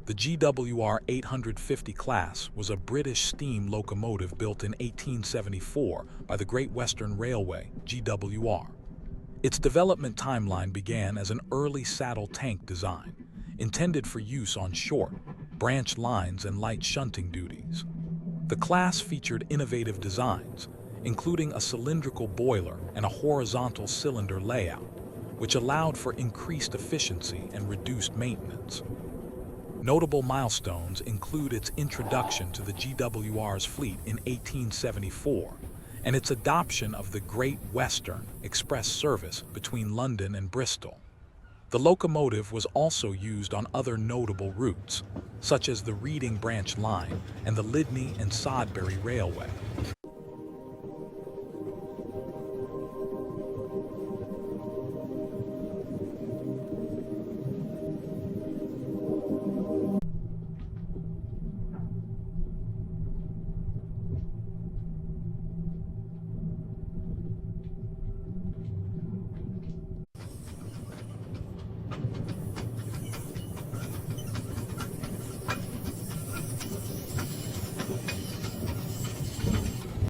The GWR 850 class was a British steam locomotive built in 1874 by the Great Western Railway, GWR. Its development timeline began as an early saddle tank design, intended for use on short, branch lines and light shunting duties. The class featured innovative designs, including a cylindrical boiler and a horizontal cylinder layout, which allowed for increased efficiency and reduced maintenance. Notable milestones include its introduction to the GWR's fleet in 1874 and its adoption of the Great Western Express service between London and Bristol. The locomotive was also used on other notable routes, such as the Reading Branch Line and the Lydney and Sodbury Railway.